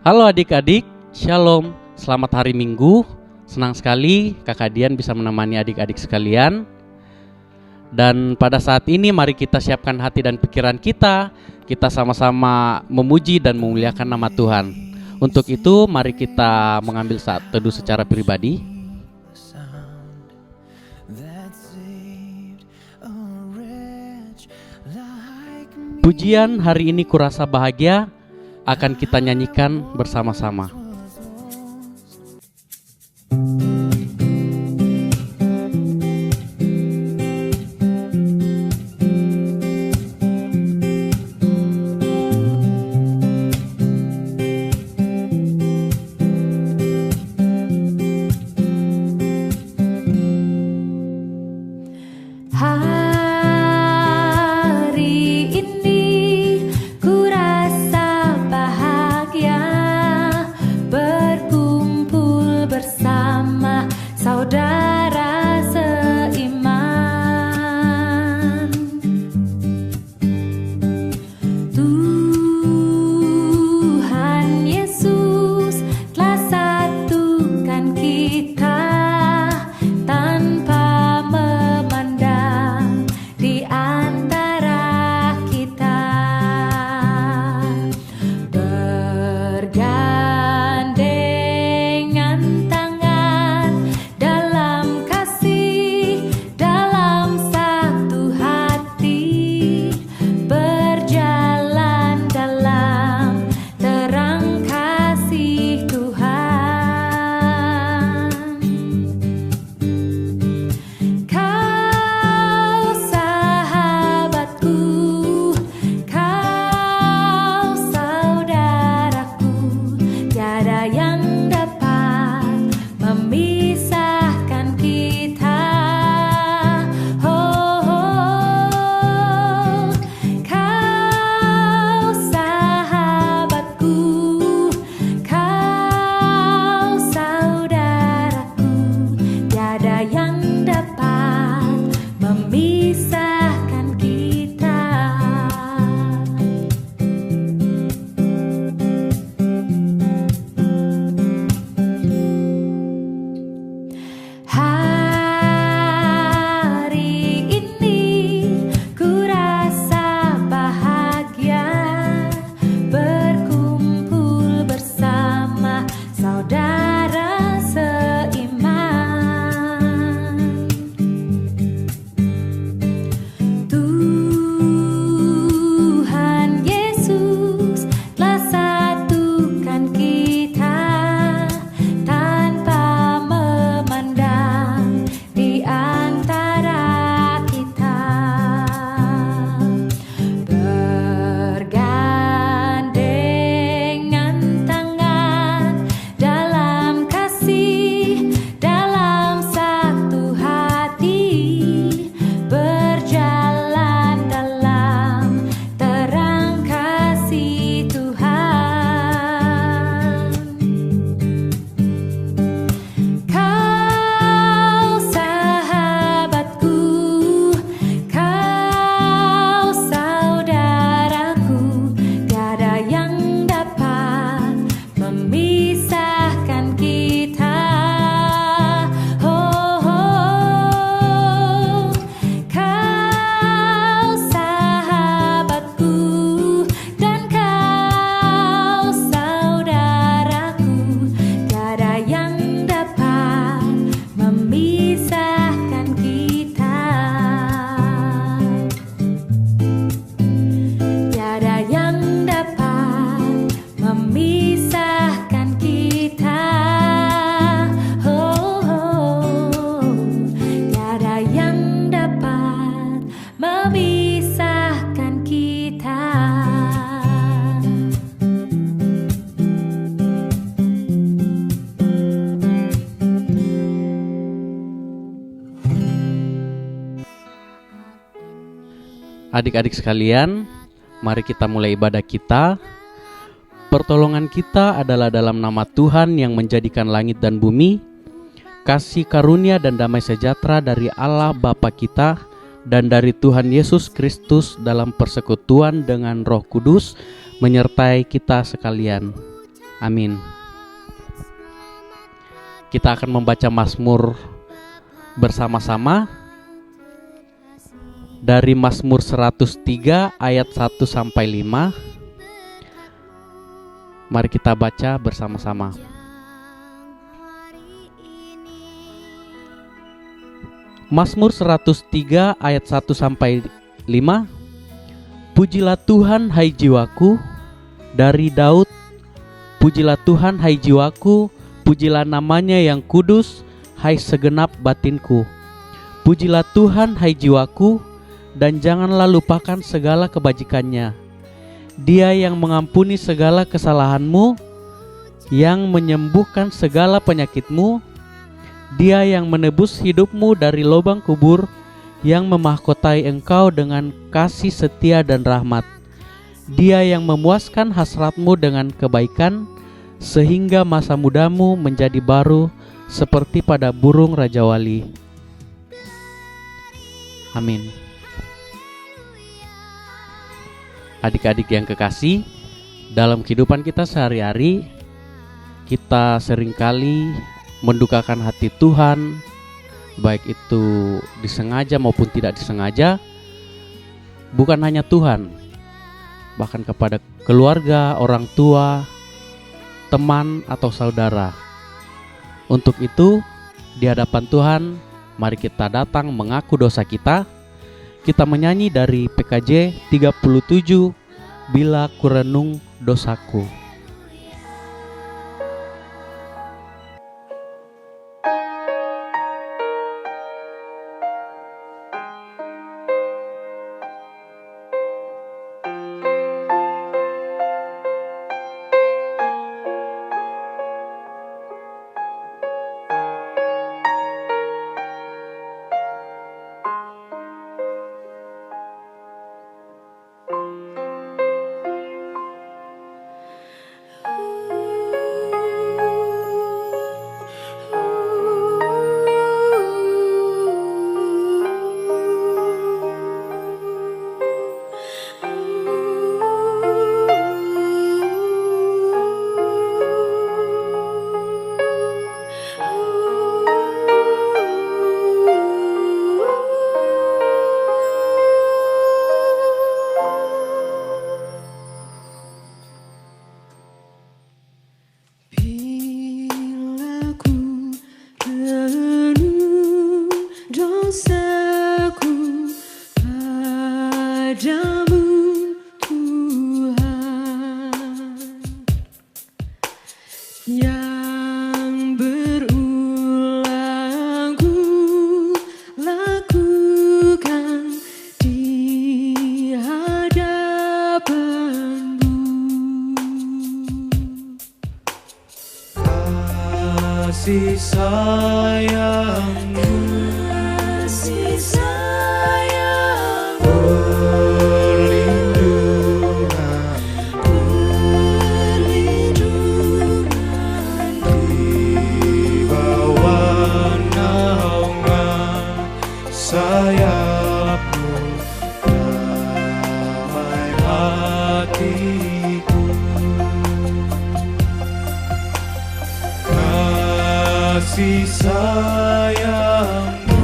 Halo adik-adik, Shalom, selamat hari Minggu. Senang sekali Kakak Dian bisa menemani adik-adik sekalian. Dan pada saat ini mari kita siapkan hati dan pikiran kita. Kita sama-sama memuji dan memuliakan nama Tuhan. Untuk itu mari kita mengambil saat teduh secara pribadi. Pujian hari ini kurasa bahagia akan kita nyanyikan bersama-sama. Adik-adik sekalian, mari kita mulai ibadah kita. Pertolongan kita adalah dalam nama Tuhan yang menjadikan langit dan bumi. Kasih karunia dan damai sejahtera dari Allah Bapa kita dan dari Tuhan Yesus Kristus dalam persekutuan dengan Roh Kudus menyertai kita sekalian. Amin. Kita akan membaca Mazmur bersama-sama dari Mazmur 103 ayat 1 sampai 5. Mari kita baca bersama-sama. Mazmur 103 ayat 1 sampai 5. Pujilah Tuhan hai jiwaku, dari Daud. Pujilah Tuhan hai jiwaku, pujilah namanya yang kudus, hai segenap batinku. Pujilah Tuhan hai jiwaku, dan janganlah lupakan segala kebajikannya. Dia yang mengampuni segala kesalahanmu, yang menyembuhkan segala penyakitmu. Dia yang menebus hidupmu dari lubang kubur, yang memahkotai engkau dengan kasih setia dan rahmat. Dia yang memuaskan hasratmu dengan kebaikan, sehingga masa mudamu menjadi baru seperti pada burung rajawali. Amin. Adik-adik yang kekasih, dalam kehidupan kita sehari-hari, kita seringkali mendukakan hati Tuhan, baik itu disengaja maupun tidak disengaja. Bukan hanya Tuhan, bahkan kepada keluarga, orang tua, teman atau saudara. Untuk itu, di hadapan Tuhan, mari kita datang mengaku dosa kita. Kita menyanyi dari PKJ 37, Bila Kurenung Dosaku. Kasih sayangmu, kasih sayang, perlindungan di bawah naungan sayapmu, damai hatiku. Kasih sayangmu,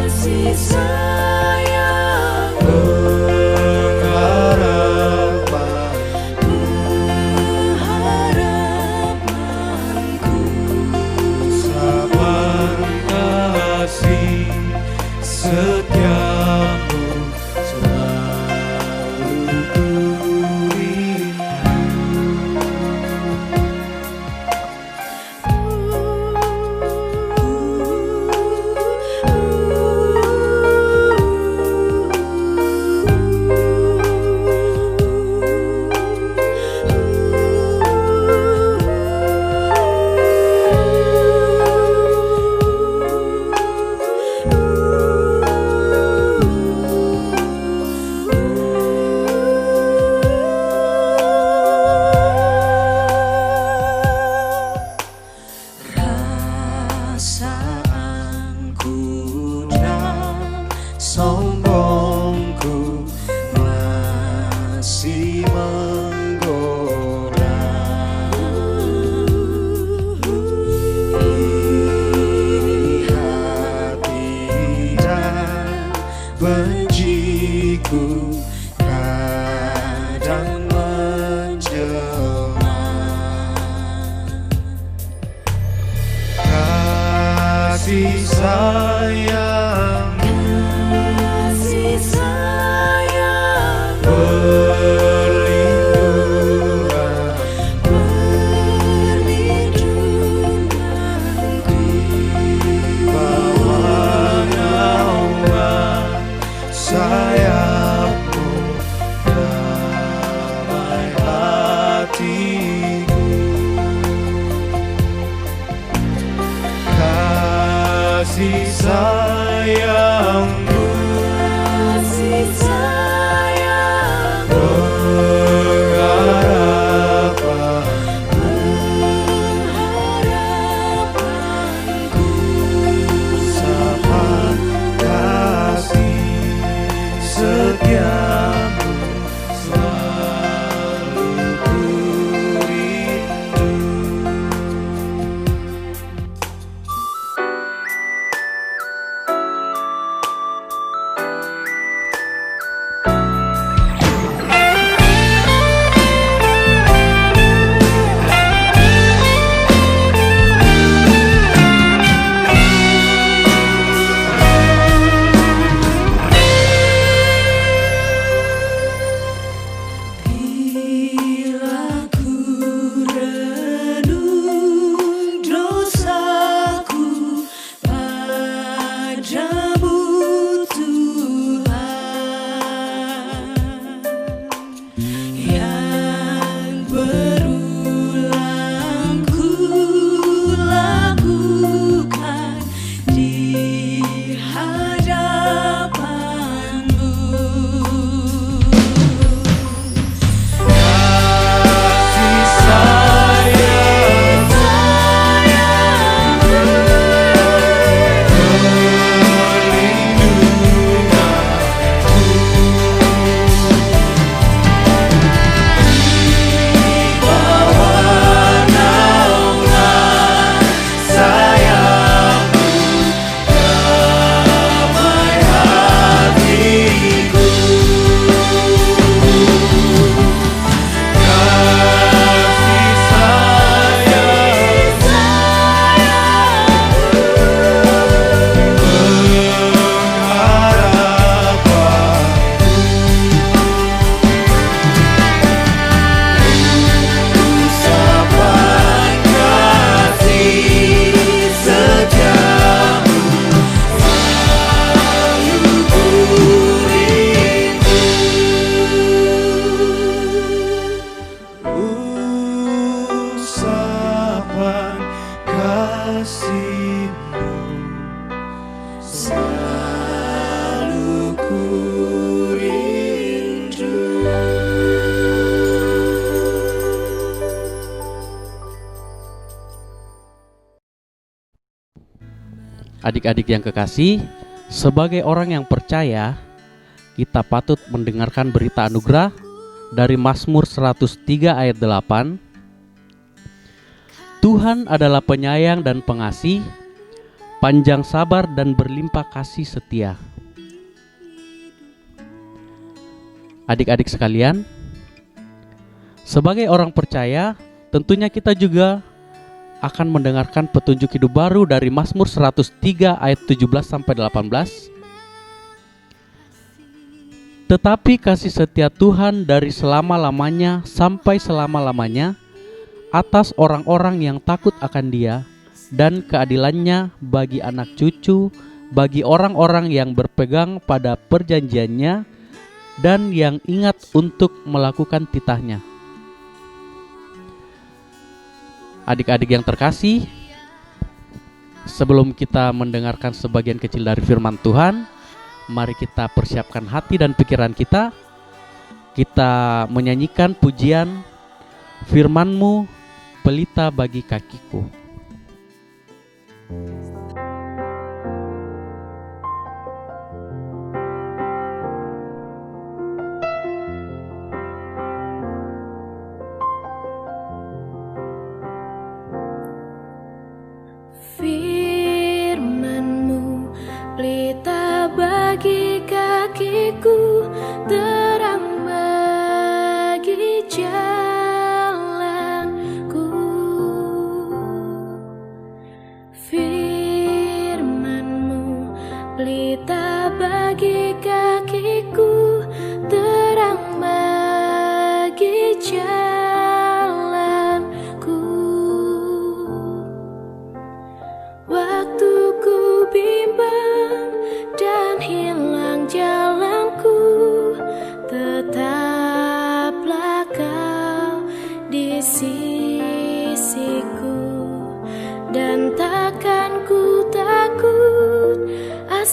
kasih sayang, pengharapanku, sabar kasih setiamu selalu ku kasih sayang, kasih sayang, perlindungan perlindunganku, bawah naungan sayapmu, damai hatiku. Kasih sayangmu kasih sayang, pengharapan, pengharapanku, usapan kasih setiamu selalu ku rindu. bila ku renung dosaku padamu Tuhan, yang berulang ku lakukan di hadapanmu. Kasih sayang, bawah naungan sayapmu, damai hatiku. Kasih sayang, pengharapan, usapan kasih setiamu selalu ku rindu. Usapan kasihmu selalu ku rindu. Adik-adik yang kekasih, sebagai orang yang percaya, kita patut mendengarkan berita anugerah dari Mazmur 103 ayat 8. Tuhan adalah penyayang dan pengasih, panjang sabar dan berlimpah kasih setia. Adik-adik sekalian, sebagai orang percaya, tentunya kita juga akan mendengarkan petunjuk hidup baru dari Mazmur 103 ayat 17 sampai 18. Tetapi kasih setia Tuhan dari selama-lamanya sampai selama-lamanya atas orang-orang yang takut akan Dia, dan keadilannya bagi anak cucu, bagi orang-orang yang berpegang pada perjanjiannya dan yang ingat untuk melakukan titahnya. Adik-adik yang terkasih, sebelum kita mendengarkan sebagian kecil dari firman Tuhan, mari kita persiapkan hati dan pikiran kita. Kita menyanyikan pujian firman-Mu, pelita bagi kakiku. Firman-Mu pelita bagi kakiku, terang bagi jalanku. Firman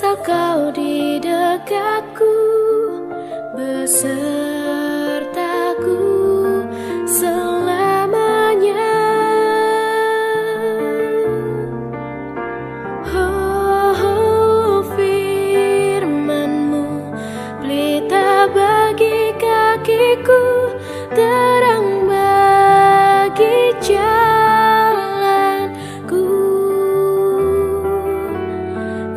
asal kau di dekatku, besertaku selamanya. Oh, firman-Mu pelita bagi kakiku, terang bagi jalanku.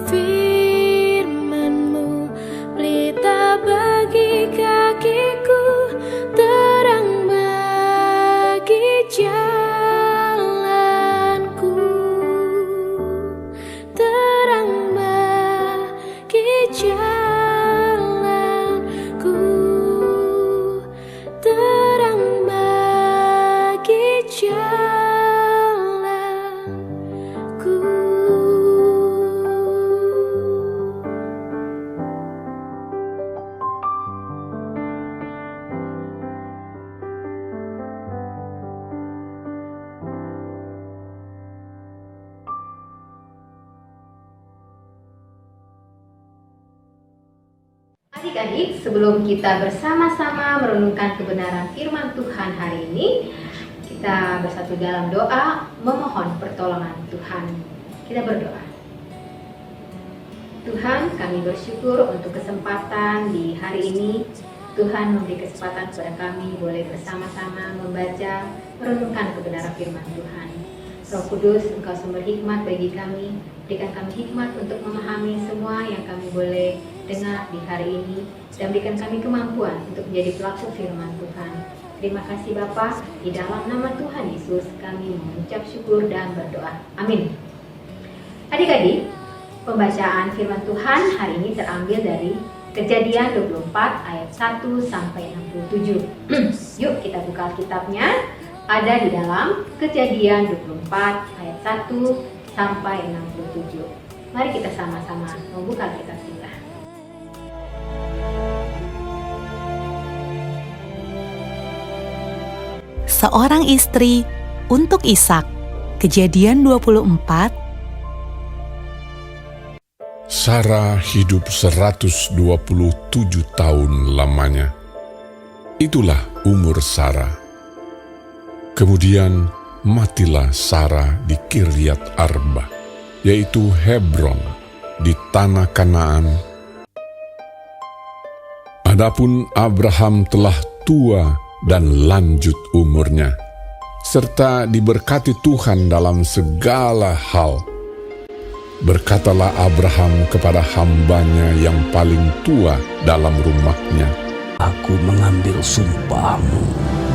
Firman-Mu pelita bagi kakiku, terang bagi jalanku. Terang bagi jalanku. Terang bagi jalanku. Adik-adik, sebelum kita bersama-sama merenungkan kebenaran firman Tuhan hari ini, kita bersatu dalam doa memohon pertolongan Tuhan. Kita berdoa. Tuhan, kami bersyukur untuk kesempatan di hari ini. Tuhan memberi kesempatan kepada kami boleh bersama-sama membaca, merenungkan kebenaran firman Tuhan. Roh Kudus, Engkau sumber hikmat bagi kami. Berikan kami hikmat untuk memahami semua yang kami boleh dengar di hari ini, dan berikan kami kemampuan untuk menjadi pelaku firman Tuhan. Terima kasih Bapa, di dalam nama Tuhan Yesus kami mengucap syukur dan berdoa. Amin. Adik-adik, pembacaan firman Tuhan hari ini terambil dari Kejadian 24 ayat 1 sampai 67. Yuk kita buka kitabnya. Ada di dalam Kejadian 24 ayat 1 sampai 67. Mari kita sama-sama membuka kitab kita. Seorang istri untuk Ishak. Kejadian 24. Sarah hidup 127 tahun lamanya. Itulah umur Sarah. Kemudian matilah Sarah di Kiryat Arba, yaitu Hebron, di tanah Kanaan. Adapun Abraham telah tua dan lanjut umurnya, serta diberkati Tuhan dalam segala hal. Berkatalah Abraham kepada hambanya yang paling tua dalam rumahnya, Aku mengambil sumpahmu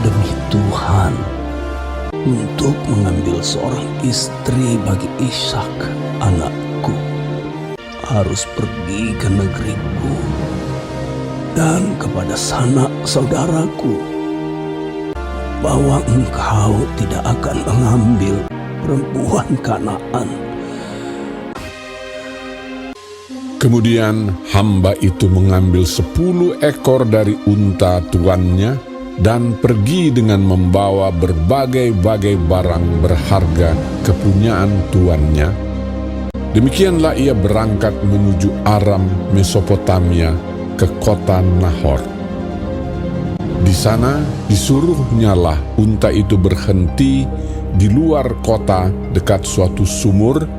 demi Tuhan untuk mengambil seorang istri bagi Ishak anakku. Harus pergi ke negeriku dan kepada sanak saudaraku, bahwa engkau tidak akan mengambil perempuan Kanaan. Kemudian hamba itu mengambil 10 ekor dari unta tuannya dan pergi dengan membawa berbagai-bagai barang berharga kepunyaan tuannya. Demikianlah ia berangkat menuju Aram, Mesopotamia, ke kota Nahor. Di sana disuruhnyalah unta itu berhenti di luar kota dekat suatu sumur.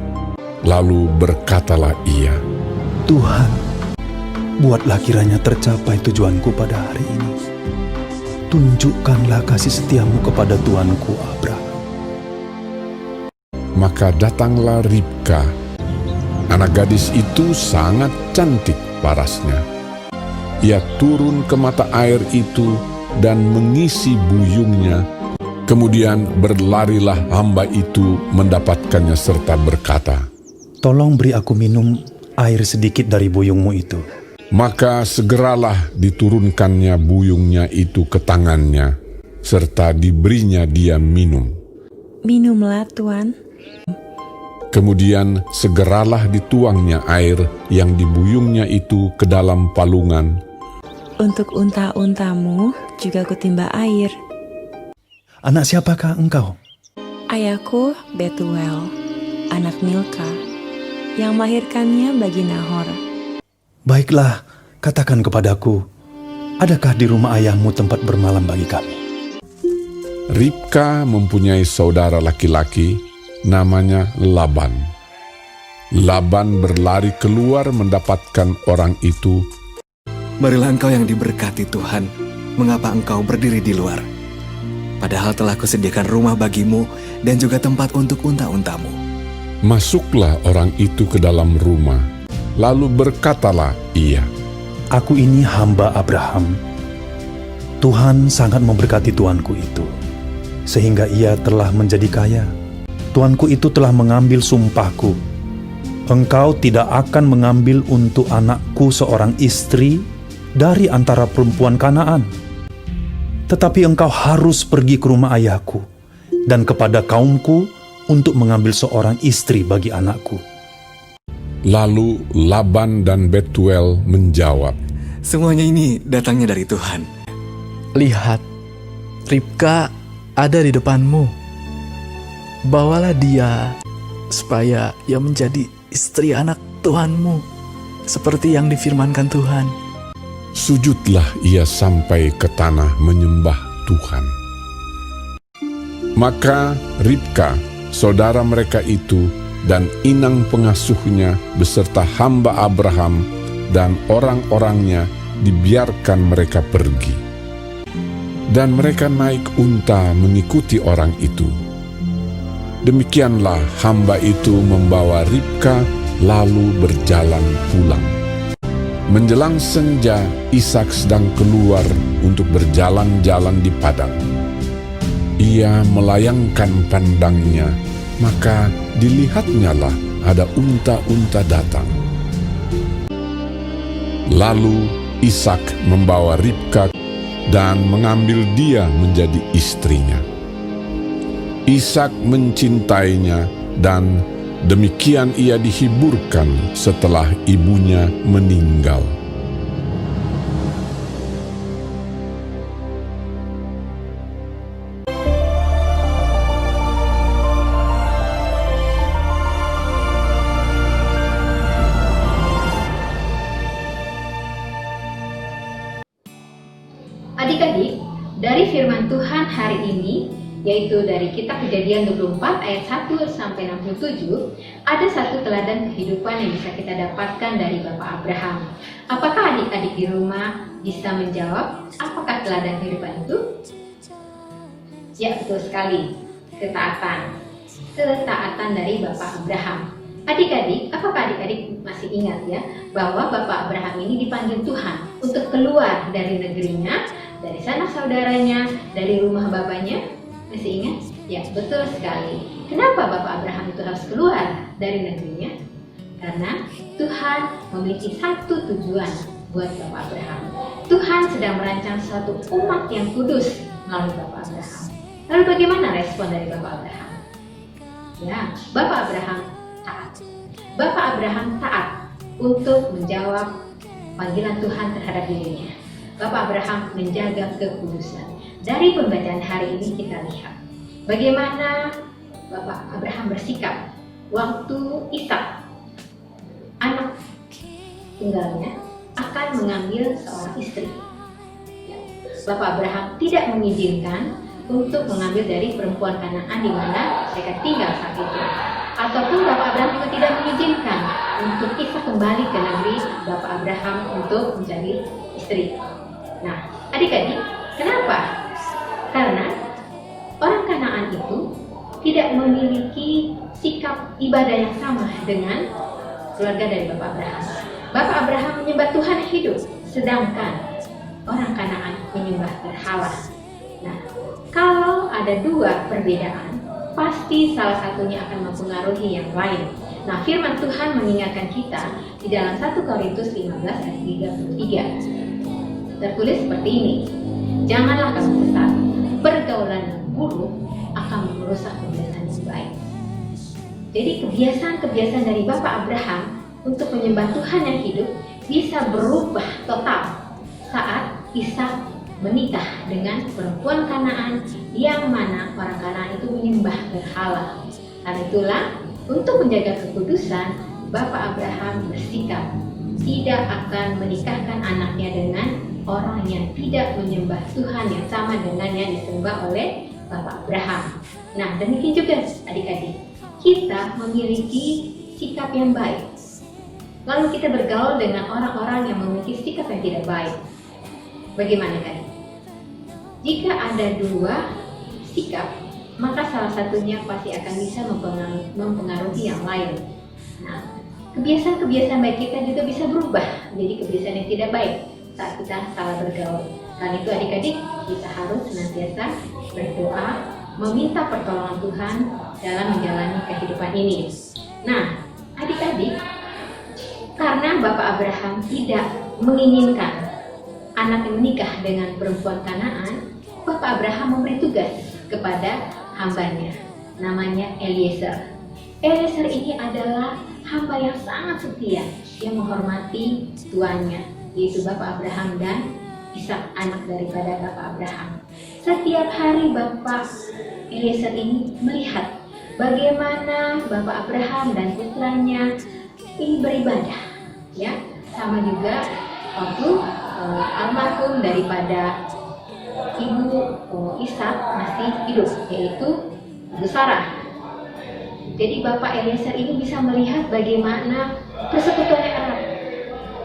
Lalu berkatalah ia, Tuhan, buatlah kiranya tercapai tujuanku pada hari ini. Tunjukkanlah kasih setiamu kepada Tuanku Abraham. Maka datanglah Ribka. Anak gadis itu sangat cantik parasnya. Ia turun ke mata air itu dan mengisi buyungnya. Kemudian berlarilah hamba itu mendapatkannya serta berkata, Tolong beri aku minum air sedikit dari buyungmu itu. Maka segeralah diturunkannya buyungnya itu ke tangannya, serta diberinya dia minum. Minumlah, Tuan. Kemudian segeralah dituangnya air yang di buyungnya itu ke dalam palungan. Untuk unta-untamu juga kutimba air. Anak siapakah engkau? Ayahku Betuel, anak Milka. yang melahirkannya bagi Nahor. Baiklah, katakan kepadaku, adakah di rumah ayahmu tempat bermalam bagi kami? Ribka mempunyai saudara laki-laki namanya Laban. Laban berlari keluar mendapatkan orang itu. Marilah engkau yang diberkati Tuhan, mengapa engkau berdiri di luar? Padahal telah kusediakan rumah bagimu dan juga tempat untuk unta-untamu. Masuklah orang itu ke dalam rumah, lalu berkatalah ia, Aku ini hamba Abraham. Tuhan sangat memberkati tuanku itu, sehingga ia telah menjadi kaya. Tuanku itu telah mengambil sumpahku. Engkau tidak akan mengambil untuk anakku seorang istri dari antara perempuan Kanaan. Tetapi engkau harus pergi ke rumah ayahku dan kepada kaumku untuk mengambil seorang istri bagi anakku. Lalu Laban dan Betuel menjawab, Semuanya ini datangnya dari Tuhan. Lihat, Ribka ada di depanmu. Bawalah dia supaya ia menjadi istri anak Tuhanmu, seperti yang difirmankan Tuhan. Sujudlah ia sampai ke tanah menyembah Tuhan. Maka Ribka, saudara mereka itu, dan inang pengasuhnya beserta hamba Abraham dan orang-orangnya dibiarkan mereka pergi. Dan mereka naik unta mengikuti orang itu. Demikianlah hamba itu membawa Ribka lalu berjalan pulang. Menjelang senja, Ishak sedang keluar untuk berjalan-jalan di padang. Ia melayangkan pandangnya, maka dilihatnyalah ada unta-unta datang. Lalu Ishak membawa Ribka dan mengambil dia menjadi istrinya. Ishak mencintainya dan demikian ia dihiburkan setelah ibunya meninggal. Adik-adik, dari firman Tuhan hari ini, yaitu dari kitab Kejadian 24 ayat 1 sampai 67, ada satu teladan kehidupan yang bisa kita dapatkan dari Bapak Abraham. Apakah adik-adik di rumah bisa menjawab apakah teladan kehidupan itu? Ya, betul sekali. Ketaatan dari Bapak Abraham. Adik-adik, apakah adik-adik masih ingat ya bahwa Bapak Abraham ini dipanggil Tuhan untuk keluar dari negerinya, dari sanak saudaranya, dari rumah bapaknya? Masih ingat? Ya, betul sekali. Kenapa Bapak Abraham itu harus keluar dari negerinya? Karena Tuhan memiliki satu tujuan buat Bapak Abraham. Tuhan sedang merancang suatu umat yang kudus melalui Bapak Abraham. Lalu bagaimana respon dari Bapak Abraham? Ya, Bapak Abraham taat. Bapak Abraham taat untuk menjawab panggilan Tuhan terhadap dirinya. Bapak Abraham menjaga kekudusan. Dari pembacaan hari ini kita lihat bagaimana Bapak Abraham bersikap waktu Ishak, anak tunggalnya, akan mengambil seorang istri. Bapak Abraham tidak mengizinkan untuk mengambil dari perempuan Kanaan di mana mereka tinggal saat itu. Ataupun Bapak Abraham juga tidak mengizinkan untuk Ishak kembali ke negeri Bapak Abraham untuk menjadi istri. Nah, adik-adik, kenapa? Karena orang Kanaan itu tidak memiliki sikap ibadah yang sama dengan keluarga dari Bapak Abraham. Bapak Abraham menyembah Tuhan hidup, sedangkan orang Kanaan menyembah berhala. Nah, kalau ada dua perbedaan, pasti salah satunya akan mempengaruhi yang lain. Nah, firman Tuhan mengingatkan kita di dalam 1 Korintus 15 ayat 33. Tertulis seperti ini, janganlah kamu sesat. Pergaulan yang buruk akan merusak kebiasaan yang baik. Jadi kebiasaan-kebiasaan dari Bapak Abraham untuk menyembah Tuhan yang hidup bisa berubah total saat Ishak menikah dengan perempuan Kanaan yang mana orang Kanaan itu menyembah berhala. Karena itulah untuk menjaga kekudusan Bapak Abraham bersikap tidak akan menikahkan anaknya dengan orang yang tidak menyembah Tuhan yang sama dengan yang disembah oleh Bapak Abraham. Nah, demikian juga adik-adik, kita memiliki sikap yang baik. Lalu kita bergaul dengan orang-orang yang memiliki sikap yang tidak baik. Bagaimana kan? Jika ada dua sikap, maka salah satunya pasti akan bisa mempengaruhi yang lain. Nah, kebiasaan-kebiasaan baik kita juga bisa berubah menjadi kebiasaan yang tidak baik saat kita salah bergaul. Karena itu adik-adik, kita harus senantiasa berdoa, meminta pertolongan Tuhan dalam menjalani kehidupan ini. Nah, adik-adik, karena Bapak Abraham tidak menginginkan anaknya menikah dengan perempuan Kanaan, Bapak Abraham memberi tugas kepada hambanya, namanya Eliezer. Eliezer ini adalah hamba yang sangat setia, yang menghormati tuannya, yaitu Bapak Abraham dan Ishak, anak daripada Bapak Abraham. Setiap hari Bapak Eliezer ini melihat bagaimana Bapak Abraham dan putranya ini beribadah, ya. Sama juga waktu almarhum daripada ibu Ishak masih hidup, yaitu Ibu Sarah. Jadi Bapak Eliezer ini bisa melihat bagaimana persekutuan yang erat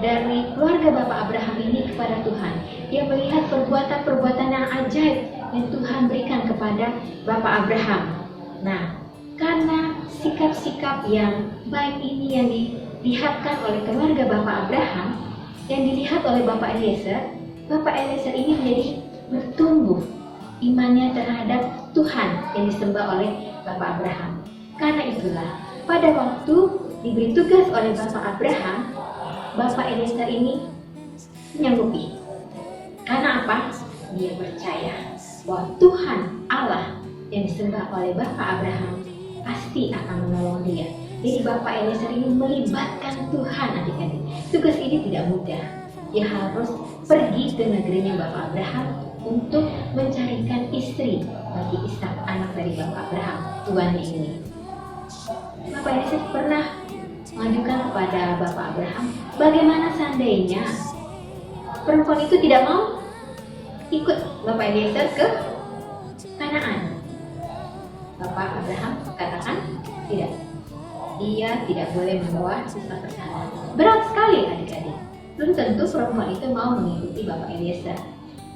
dari keluarga Bapak Abraham ini kepada Tuhan. Dia melihat perbuatan-perbuatan yang ajaib yang Tuhan berikan kepada Bapak Abraham. Nah, karena sikap-sikap yang baik ini yang dilihatkan oleh keluarga Bapak Abraham, yang dilihat oleh Bapak Eliezer ini menjadi bertumbuh imannya terhadap Tuhan yang disembah oleh Bapak Abraham. Karena itulah, pada waktu diberi tugas oleh Bapak Abraham, Bapak Eliezer ini menyanggupi. Karena apa? Dia percaya bahwa Tuhan Allah yang disembah oleh Bapak Abraham pasti akan menolong dia. Jadi Bapak Eliezer ini melibatkan Tuhan, adik-adik. Tugas ini tidak mudah. Dia harus pergi ke negerinya Bapak Abraham untuk mencarikan istri bagi Ishak, anak dari Bapak Abraham, tuannya ini. Bapak Eliezer pernah mengajukan kepada Bapak Abraham, bagaimana seandainya perempuan itu tidak mau ikut Bapak Eliezer ke Kanaan. Bapak Abraham katakan tidak. Dia tidak boleh membawa Ishak ke sana. Berat sekali adik-adik. Belum tentu perempuan itu mau mengikuti Bapak Eliezer.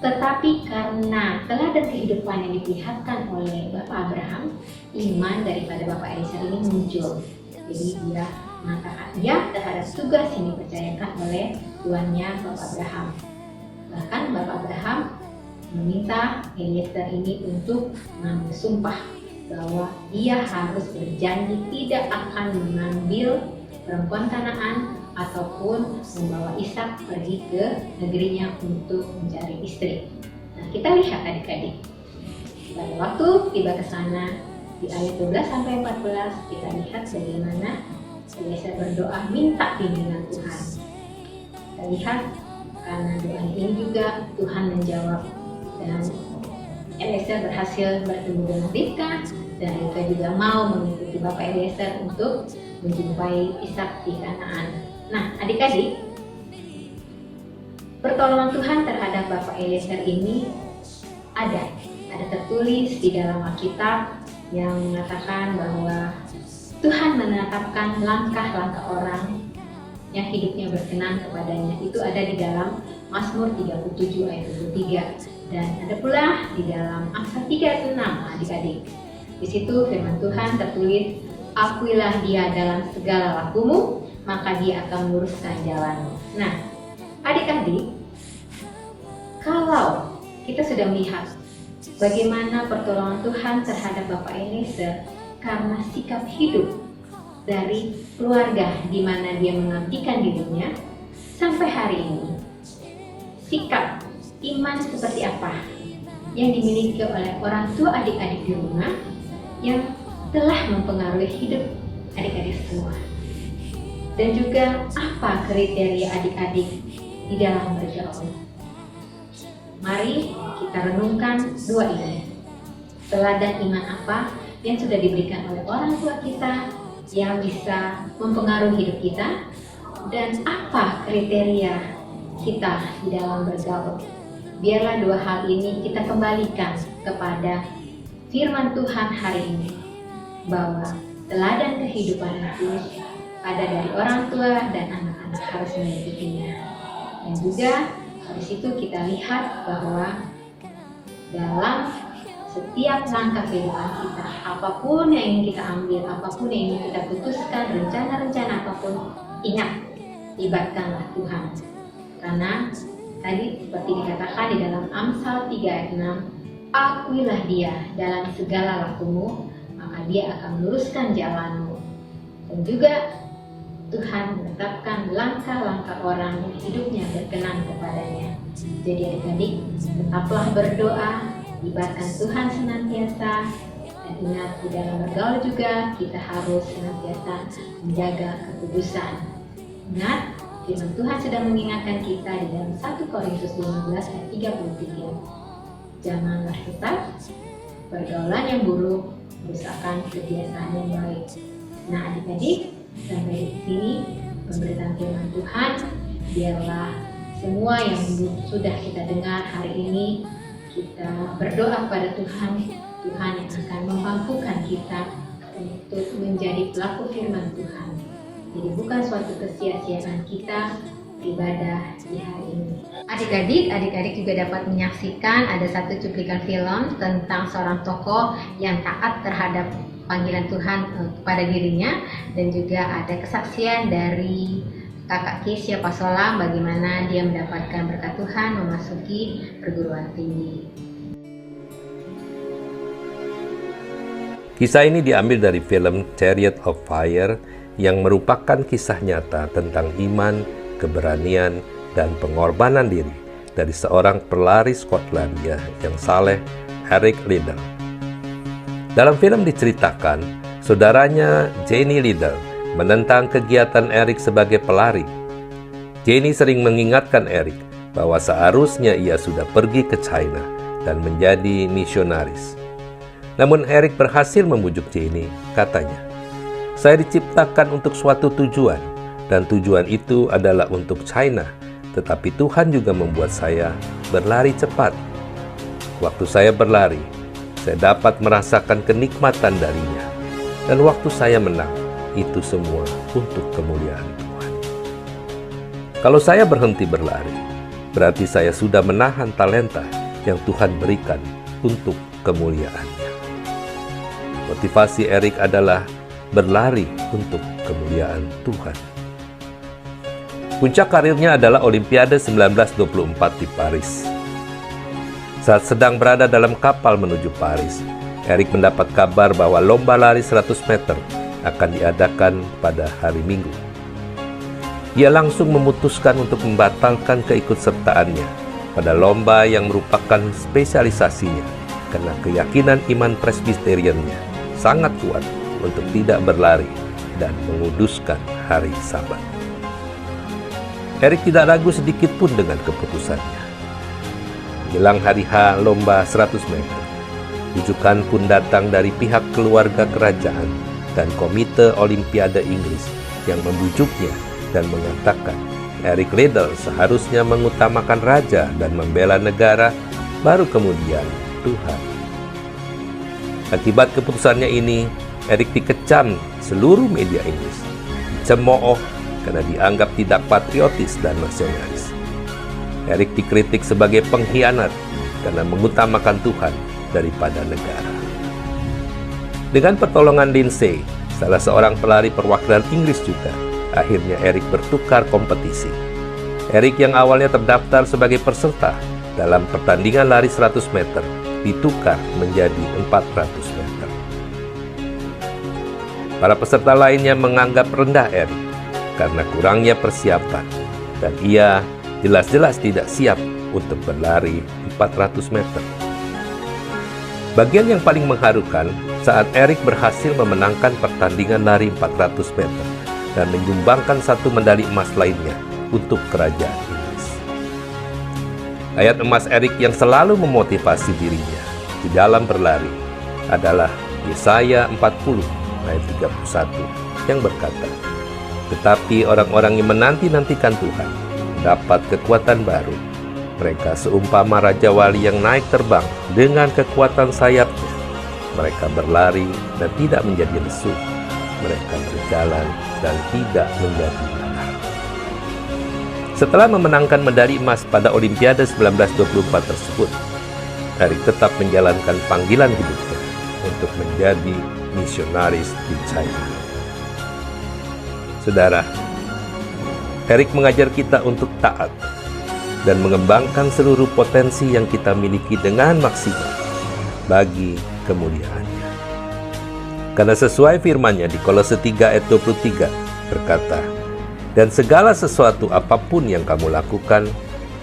Tetapi karena teladan kehidupan yang diperlihatkan oleh Bapak Abraham, iman daripada Bapak Eliezer ini muncul. Jadi dia mengatakan ya terhadap tugas yang dipercayakan oleh tuannya Bapak Abraham. Bahkan Bapak Abraham meminta Eliezer ini untuk mengambil sumpah bahwa dia harus berjanji tidak akan mengambil perempuan Kanaan ataupun membawa Ishak pergi ke negerinya untuk mencari istri. Nah, kita lihat adik-adik. Pada waktu tiba ke sana di ayat 12 sampai 14 kita lihat bagaimana Eliezer berdoa minta bimbingan Tuhan. Kita lihat karena doa ini juga Tuhan menjawab dan Eliezer berhasil bertemu dengan Ribka dan Ribka juga mau mengikuti Bapak Eliezer untuk menjumpai Ishak di Kanaan. Nah, adik-adik, pertolongan Tuhan terhadap Bapak Eliezer ini ada tertulis di dalam Alkitab yang mengatakan bahwa Tuhan menetapkan langkah-langkah orang yang hidupnya berkenan kepadanya. Itu ada di dalam Mazmur 37 ayat 23 dan ada pula di dalam Amsal 3 ayat 6, adik-adik. Di situ firman Tuhan tertulis, akuilah dia dalam segala lakumu, maka dia akan meluruskan jalanmu. Nah, adik-adik, kalau kita sudah melihat bagaimana pertolongan Tuhan terhadap Bapak Eliezer karena sikap hidup dari keluarga di mana dia mengabdikan dirinya, sampai hari ini sikap iman seperti apa yang dimiliki oleh orang tua adik-adik di rumah yang telah mempengaruhi hidup adik-adik semua, dan juga apa kriteria adik-adik di dalam bergaul. Mari kita renungkan dua ini. Teladan iman apa yang sudah diberikan oleh orang tua kita yang bisa mempengaruhi hidup kita dan apa kriteria kita di dalam bergaul. Biarlah dua hal ini kita kembalikan kepada firman Tuhan hari ini, bahwa teladan kehidupan itu ada dari orang tua dan anak-anak harus mengikutinya. Dan juga dari situ kita lihat bahwa dalam setiap langkah kehidupan kita, apapun yang ingin kita ambil, apapun yang ingin kita putuskan, rencana-rencana apapun, ingat, libatkanlah Tuhan. Karena tadi seperti dikatakan di dalam Amsal 3 ayat 6, akuilah dia dalam segala lakumu, maka dia akan meluruskan jalanmu. Dan juga Tuhan menetapkan langkah-langkah orang yang hidupnya berkenan kepadanya. Jadi adik-adik, tetaplah berdoa, libatkan Tuhan senantiasa, dan ingat di dalam bergaul juga kita harus senantiasa menjaga kekudusan. Ingat, firman Tuhan sudah mengingatkan kita di dalam 1 Korintus 15 ayat 33. Janganlah sesat, pergaulan yang buruk merusakkan kebiasaan yang baik. Nah adik-adik, sampai di sini pemberitaan firman Tuhan. Biarlah semua yang sudah kita dengar hari ini, kita berdoa kepada Tuhan. Tuhan yang akan memampukan kita untuk menjadi pelaku firman Tuhan. Jadi bukan suatu kesia-siaan kita beribadah di hari ini. Adik-adik juga dapat menyaksikan ada satu cuplikan film tentang seorang tokoh yang taat terhadap panggilan Tuhan kepada dirinya, dan juga ada kesaksian dari kakak Kesia Pasola bagaimana dia mendapatkan berkat Tuhan memasuki perguruan tinggi. Kisah ini diambil dari film Chariot of Fire yang merupakan kisah nyata tentang iman, keberanian, dan pengorbanan diri dari seorang pelari Skotlandia yang saleh, Eric Liddell. Dalam film diceritakan, saudaranya Jenny Liddell menentang kegiatan Eric sebagai pelari. Jenny sering mengingatkan Eric bahwa seharusnya ia sudah pergi ke China dan menjadi misionaris. Namun Eric berhasil membujuk Jenny, katanya, "Saya diciptakan untuk suatu tujuan, dan tujuan itu adalah untuk China, tetapi Tuhan juga membuat saya berlari cepat. Waktu saya berlari, saya dapat merasakan kenikmatan darinya, dan waktu saya menang, itu semua untuk kemuliaan Tuhan. Kalau saya berhenti berlari, berarti saya sudah menahan talenta yang Tuhan berikan untuk kemuliaan-Nya." Motivasi Eric adalah berlari untuk kemuliaan Tuhan. Puncak karirnya adalah Olimpiade 1924 di Paris. Saat sedang berada dalam kapal menuju Paris, Eric mendapat kabar bahwa lomba lari 100 meter akan diadakan pada hari Minggu. Ia langsung memutuskan untuk membatalkan keikutsertaannya pada lomba yang merupakan spesialisasinya karena keyakinan iman Presbyteriannya sangat kuat untuk tidak berlari dan menguduskan hari Sabat. Eric tidak ragu sedikit pun dengan keputusannya. Menjelang hari H lomba 100 meter, rujukan pun datang dari pihak keluarga kerajaan dan Komite Olimpiade Inggris yang membujuknya dan mengatakan Eric Liddell seharusnya mengutamakan raja dan membela negara, baru kemudian Tuhan. Akibat keputusannya ini, Eric dikecam seluruh media Inggris, dicemooh karena dianggap tidak patriotis dan nasionalis. Eric dikritik sebagai pengkhianat karena mengutamakan Tuhan daripada negara. Dengan pertolongan Lindsay, salah seorang pelari perwakilan Inggris juga, akhirnya Eric bertukar kompetisi. Eric yang awalnya terdaftar sebagai peserta dalam pertandingan lari 100 meter, ditukar menjadi 400 meter. Para peserta lainnya menganggap rendah Eric karena kurangnya persiapan, dan ia jelas-jelas tidak siap untuk berlari 400 meter. Bagian yang paling mengharukan saat Eric berhasil memenangkan pertandingan lari 400 meter dan menyumbangkan satu medali emas lainnya untuk kerajaan Inggris. Ayat emas Eric yang selalu memotivasi dirinya di dalam berlari adalah Yesaya 40 ayat 31 yang berkata, "Tetapi orang-orang yang menanti-nantikan Tuhan dapat kekuatan baru. Mereka seumpama Raja Wali yang naik terbang dengan kekuatan sayapnya. Mereka berlari dan tidak menjadi lesu. Mereka berjalan dan tidak menjadi lelah." Setelah memenangkan medali emas pada Olimpiade 1924 tersebut, Erik tetap menjalankan panggilan hidupnya untuk menjadi misionaris di China. Saudara, Erik mengajar kita untuk taat dan mengembangkan seluruh potensi yang kita miliki dengan maksimal bagi kemuliaannya. Karena sesuai firman-Nya di Kolose 3 ayat 23 berkata, "Dan segala sesuatu apapun yang kamu lakukan,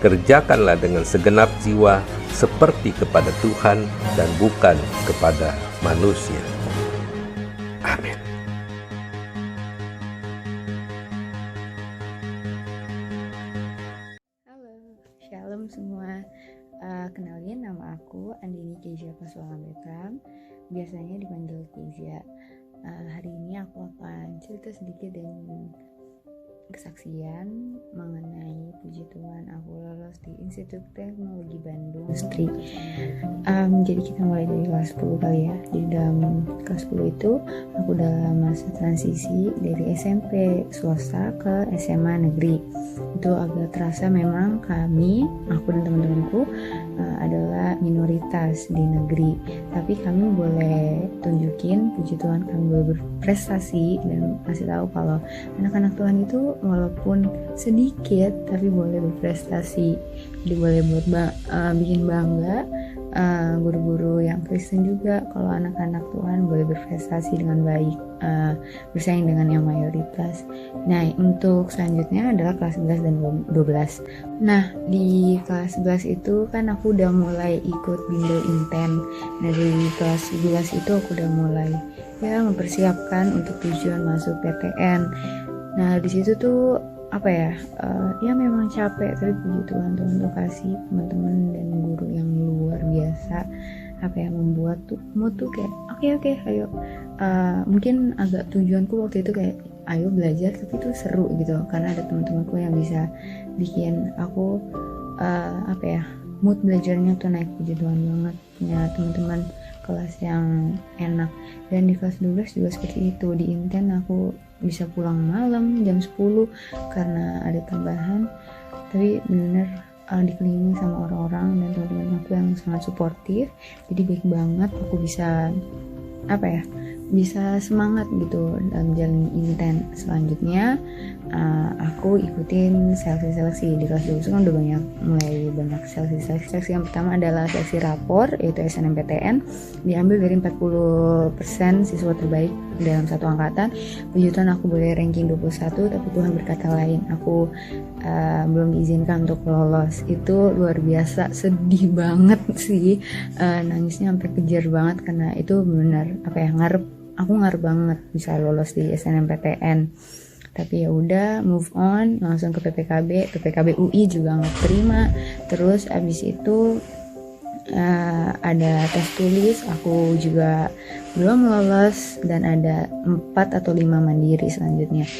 kerjakanlah dengan segenap jiwa seperti kepada Tuhan dan bukan kepada manusia." Amin. Halo, shalom semua. Kenalin, nama aku Andini Kezia Paswala Bekam, biasanya dipanggil Kezia. Hari ini aku akan cerita sedikit dan kesaksian mengenai puji Tuhan aku lolos di Institut Teknologi Bandung Stri. Jadi kita mulai dari kelas 10 kali ya. Jadi dalam kelas 10 itu aku dalam masa transisi dari SMP swasta ke SMA negeri. Itu agak terasa memang aku dan teman-temanku adalah minoritas di negeri, tapi kami boleh tunjukin puji Tuhan, kami boleh berprestasi dan kasih tahu kalau anak-anak Tuhan itu walaupun sedikit tapi boleh berprestasi. Jadi boleh bikin bangga guru-guru yang Kristen juga kalau anak-anak Tuhan boleh berprestasi dengan baik, bersaing dengan yang mayoritas. Nah, untuk selanjutnya adalah kelas 11 dan 12. Nah, di kelas 11 itu kan aku udah mulai ikut bimbel inten. Nah, dari kelas 11 itu aku udah mulai mempersiapkan untuk tujuan masuk PTN. Nah, di situ tuh ya memang capek, tapi puji Tuhan tuh kasih teman-teman dan guru yang luar biasa membuat mood tuh kayak oke, ayo. Mungkin agak tujuanku waktu itu kayak ayo belajar, tapi itu seru gitu karena ada teman-temanku yang bisa bikin aku mood belajarnya tuh naik. Puji Tuhan banget punya teman-teman kelas yang enak. Dan di kelas 12 juga seperti itu. Di inten aku bisa pulang malam jam 10 karena ada tambahan, tapi benar dikelilingi sama orang-orang dan teman-teman aku yang sangat suportif. Jadi baik banget, aku bisa bisa semangat gitu dalam jalan inten. Selanjutnya aku ikutin seleksi di kelas 12 kan udah mulai banyak seleksi. Yang pertama adalah seleksi rapor, yaitu SNMPTN, diambil dari 40% siswa terbaik dalam satu angkatan. Puji Tuhan aku boleh ranking 21, tapi Tuhan berkata lain, aku belum diizinkan untuk lolos. Itu luar biasa, sedih banget sih, nangisnya sampai kejar banget karena itu benar aku ngarep banget bisa lolos di SNMPTN. Tapi ya udah, move on, langsung ke PPKB UI juga nggak terima. Terus abis itu ada tes tulis, aku juga belum lolos, dan ada 4 atau 5 mandiri selanjutnya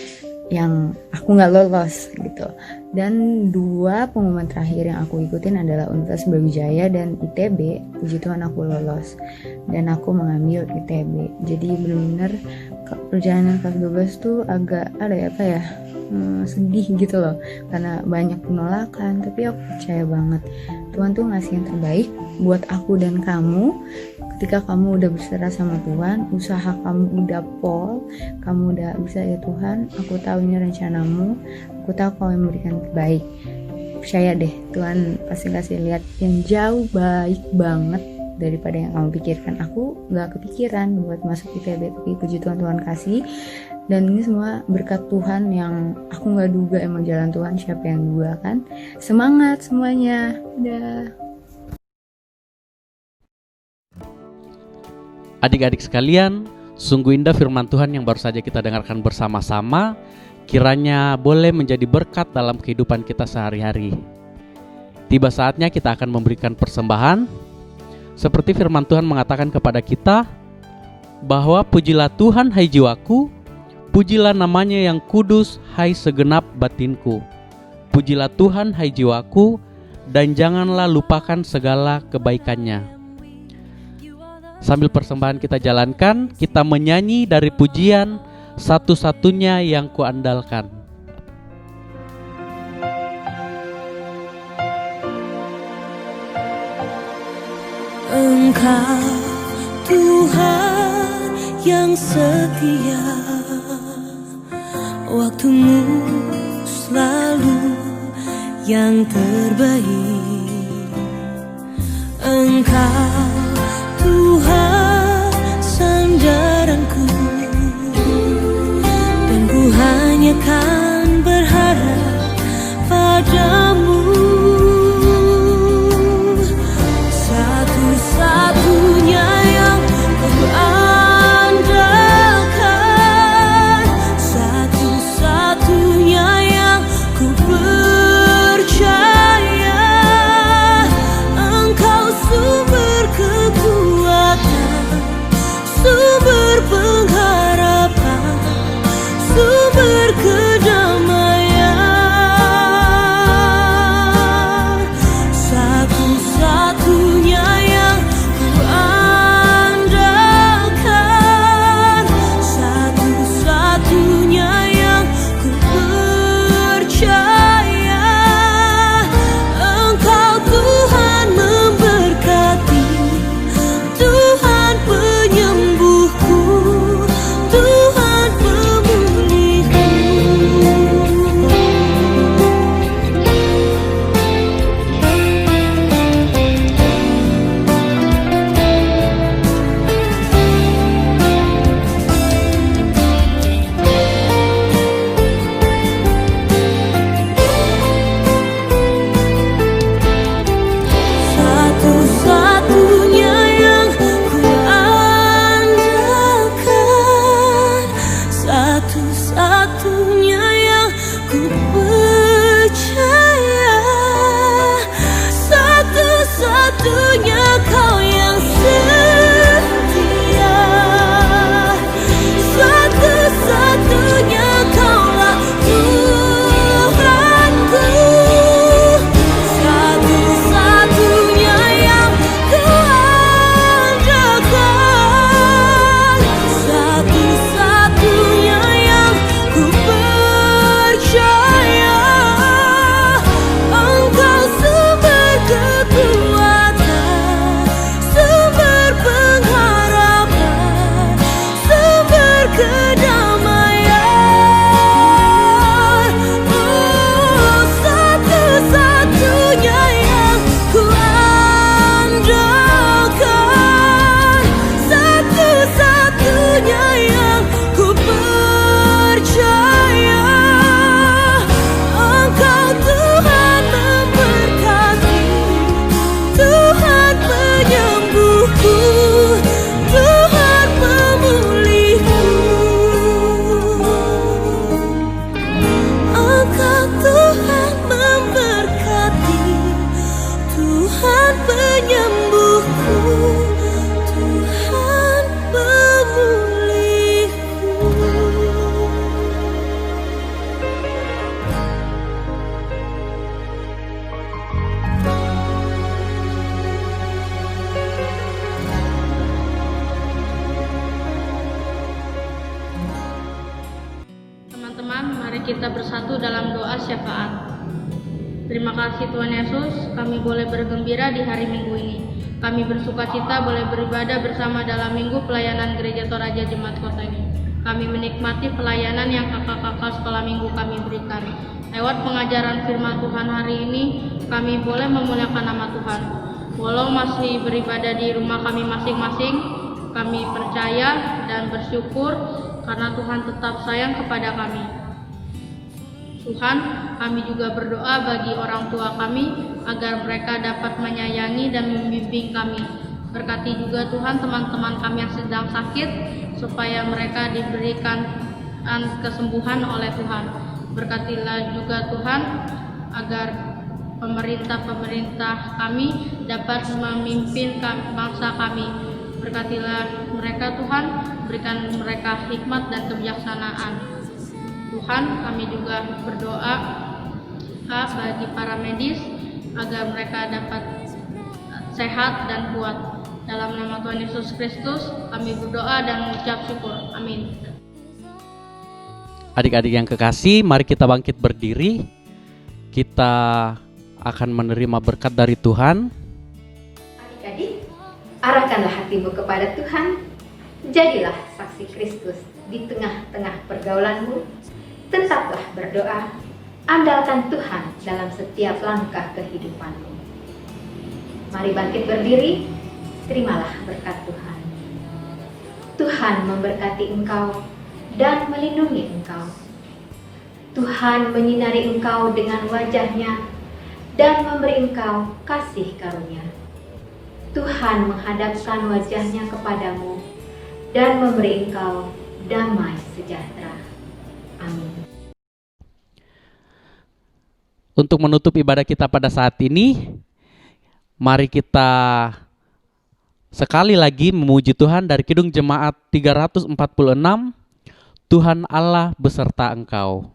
yang aku nggak lolos gitu. Dan 2 pengumuman terakhir yang aku ikutin adalah Universitas Brawijaya dan ITB. Puji Tuhan aku lolos dan aku mengambil ITB. Jadi benar-benar perjalanan kelas 12 tuh agak sedih gitu loh karena banyak penolakan, tapi aku percaya banget Tuhan tuh ngasih yang terbaik buat aku dan kamu. Ketika kamu udah berserah sama Tuhan, usaha kamu udah kamu udah bisa, ya Tuhan, aku tahu ini rencanamu, aku tahu kau yang memberikan terbaik. Percaya deh, Tuhan pasti kasih lihat yang jauh baik banget daripada yang kamu pikirkan. Aku gak kepikiran buat masuk ITB, tapi puji Tuhan, Tuhan kasih. Dan ini semua berkat Tuhan yang aku gak duga. Emang jalan Tuhan, siapa yang duga kan. Semangat semuanya. Udah. Adik-adik sekalian, sungguh indah firman Tuhan yang baru saja kita dengarkan bersama-sama. Kiranya boleh menjadi berkat dalam kehidupan kita sehari-hari. Tiba saatnya kita akan memberikan persembahan. Seperti firman Tuhan mengatakan kepada kita bahwa pujilah Tuhan hai jiwaku, Pujilah namanya yang kudus, hai segenap batinku. Pujilah Tuhan, hai jiwaku, dan janganlah lupakan segala kebaikannya. Sambil persembahan kita jalankan, kita menyanyi dari pujian Satu-satunya yang kuandalkan. Engkau Tuhan yang setia, waktumu selalu yang terbaik. Engkau Tuhan sandaranku, dan ku hanya kan berharap padamu. Satu-satunya yang ku andalkan, satu-satunya yang ku percaya. Engkau sumber kekuatan, sumber pengharapan, sumber kedamaian. Satu-satunya yang ku andalkan, satu-satunya yang ku percaya. Engkau Tuhan memberkati, Tuhan penyembuhku, Tuhan pemulihku. Satu-satunya yang ku andalkan, satu-satunya yang ku percaya. Satu-satunya Kau yang setia, satu-satunya Kaulah Tuhanku. Satu-satunya yang ku andalkan, satu-satunya yang ku percaya. Engkau sumber kekuatan, sumber pengharapan, sumber kedamaian. Oh, satu-satunya yang ku andalkan, satu-satunya yang ku percaya. Engkau Tuhan memberkati, Tuhan penyembuhku, Tuhan pemulihku. Engkau Tuhan memberkati, Tuhan penyembuhku, Tuhan pemulihku. Teman-teman, mari kita bersatu dalam doa syafaat. Terima kasih Tuhan Yesus, kami boleh bergembira di hari Minggu ini. Kami bersukacita boleh beribadah bersama dalam minggu pelayanan Gereja Toraja Jemaat Kota ini. Kami menikmati pelayanan yang kakak-kakak sekolah minggu kami berikan. Lewat pengajaran firman Tuhan hari ini, kami boleh memuliakan nama Tuhan. Walau masih beribadah di rumah kami masing-masing, kami percaya dan bersyukur karena Tuhan tetap sayang kepada kami. Tuhan, kami juga berdoa bagi orang tua kami agar mereka dapat menyayangi dan membimbing kami. Berkati juga Tuhan teman-teman kami yang sedang sakit supaya mereka diberikan kesembuhan oleh Tuhan. Berkatilah juga Tuhan agar pemerintah-pemerintah kami dapat memimpin bangsa kami. Berkatilah mereka Tuhan, berikan mereka hikmat dan kebijaksanaan. Tuhan, kami juga berdoa bagi para medis agar mereka dapat sehat dan kuat. Dalam nama Tuhan Yesus Kristus, kami berdoa dan mengucap syukur. Amin. Adik-adik yang kekasih, mari kita bangkit berdiri. Kita akan menerima berkat dari Tuhan. Adik-adik, arahkanlah hatimu kepada Tuhan. Jadilah saksi Kristus di tengah-tengah pergaulanmu. Tetaplah berdoa. Andalkan Tuhan dalam setiap langkah kehidupanmu. Mari bangkit berdiri. Terimalah berkat Tuhan. Tuhan memberkati engkau dan melindungi engkau. Tuhan menyinari engkau dengan wajah-Nya dan memberi engkau kasih karunia. Tuhan menghadapkan wajah-Nya kepadamu dan memberi engkau damai sejahtera. Amin. Untuk menutup ibadah kita pada saat ini, mari kita sekali lagi memuji Tuhan dari Kidung Jemaat 346, Tuhan Allah beserta engkau.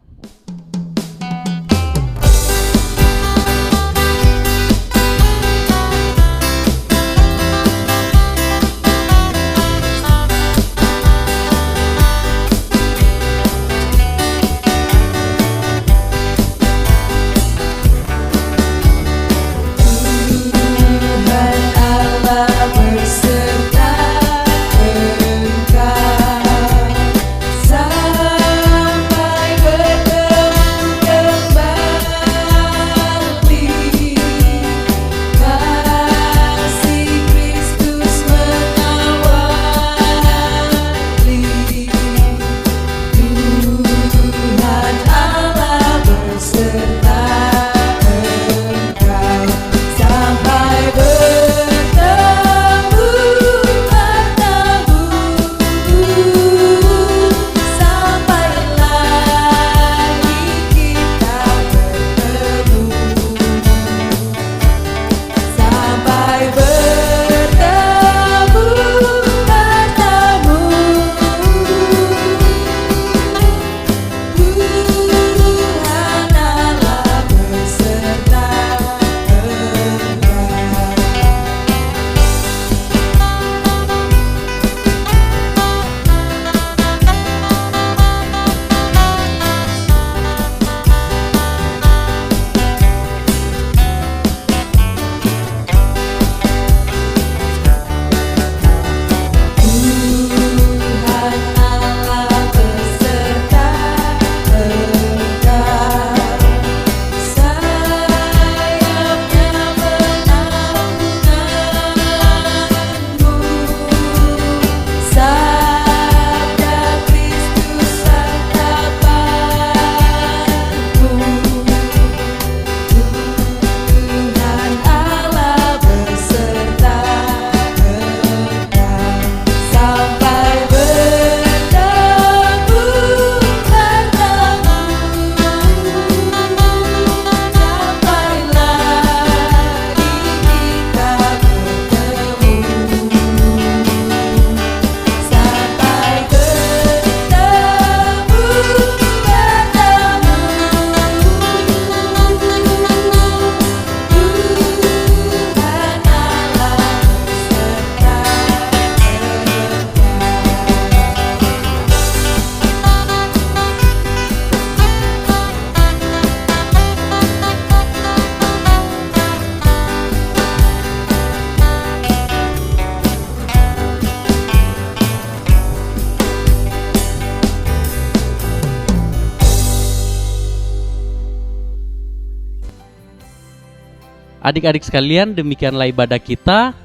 Adik-adik sekalian, demikianlah ibadah kita.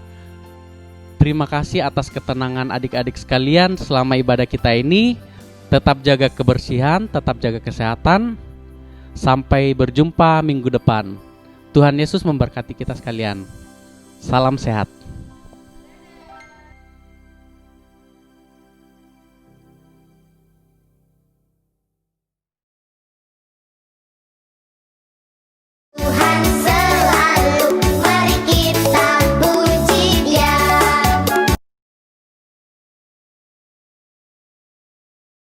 Terima kasih atas ketenangan adik-adik sekalian selama ibadah kita ini. Tetap jaga kebersihan, tetap jaga kesehatan. Sampai berjumpa minggu depan. Tuhan Yesus memberkati kita sekalian. Salam sehat.